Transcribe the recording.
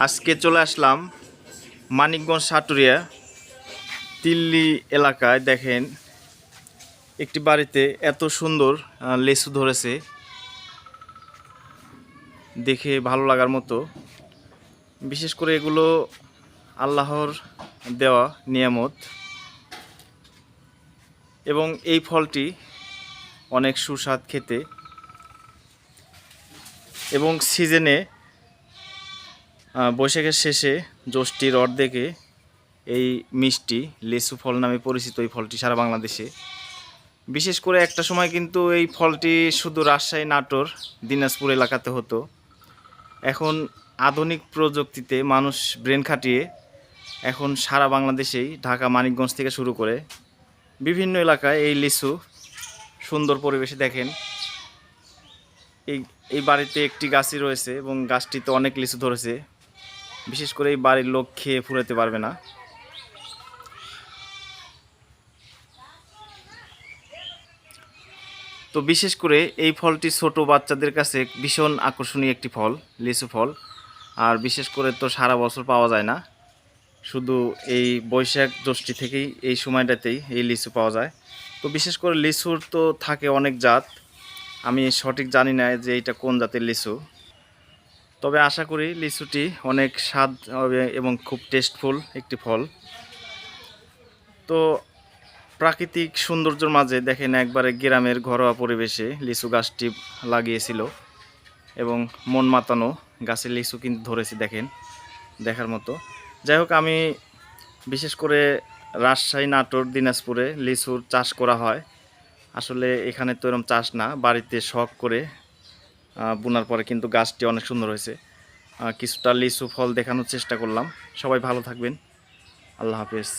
আজকে চলে আসলাম মানিকগঞ্জ সাটুরিয়া তিল্লি এলাকায়। দেখেন একটি বাড়িতে এত সুন্দর লেচু ধরেছে, দেখে ভালো লাগার মতো। বিশেষ করে এগুলো আল্লাহর দেওয়া নিয়ামত এবং এই ফলটি অনেক সুস্বাদ খেতে এবং সিজনে বৈশাখের শেষে জ্যৈষ্ঠীর অর্ধেকে এই মিষ্টি লেচু ফল নামে পরিচিত এই ফলটি সারা বাংলাদেশে। বিশেষ করে একটা সময় কিন্তু এই ফলটি শুধু রাজশাহী, নাটোর, দিনাজপুর এলাকাতে হতো। এখন আধুনিক প্রযুক্তিতে মানুষ ব্রেন খাটিয়ে এখন সারা বাংলাদেশেই ঢাকা, মানিকগঞ্জ থেকে শুরু করে বিভিন্ন এলাকায় এই লিচু সুন্দর পরিবেশে দেখেন। এই এই বাড়িতে একটি গাছই রয়েছে এবং গাছটিতে অনেক লিচু ধরেছে। বিশেষ করে এই বাড়ির লোক খেয়ে ফুরাতে পারবে না। তো বিশেষ করে এই ফলটি ছোট বাচ্চাদের কাছে ভীষণ আকর্ষণীয় একটি ফল, লিচু ফল। আর বিশেষ করে তো সারা বছর পাওয়া যায় না, শুধু এই বৈশাখ জ্যৈষ্ঠী থেকেই এই সময়টাতেই এই লিচু পাওয়া যায়। তো বিশেষ করে লিচুর তো থাকে অনেক জাত, আমি সঠিক জানি না যে এটা কোন জাতের লিচু। তবে আশা করি লিচুটি অনেক স্বাদ হবে এবং খুব টেস্টফুল একটি ফল। তো প্রাকৃতিক সৌন্দর্যের মাঝে দেখেন একবারে গ্রামের ঘরোয়া পরিবেশে লিচু গাছটি লাগিয়েছিল এবং মন মাতানো গাছের লিচু কিন্তু ধরেছে, দেখেন দেখার মতো। যাই হোক, আমি বিশেষ করে রাজশাহী, নাটোর, দিনাজপুরে লিচুর চাষ করা হয়। আসলে এখানে তো এরকম চাষ না, বাড়িতে শখ করে বোনার পরে কিন্তু গাছটি অনেক সুন্দর হয়েছে। কিছুটা লিচু ফল দেখানোর চেষ্টা করলাম। সবাই ভালো থাকবেন, আল্লাহ হাফেজ।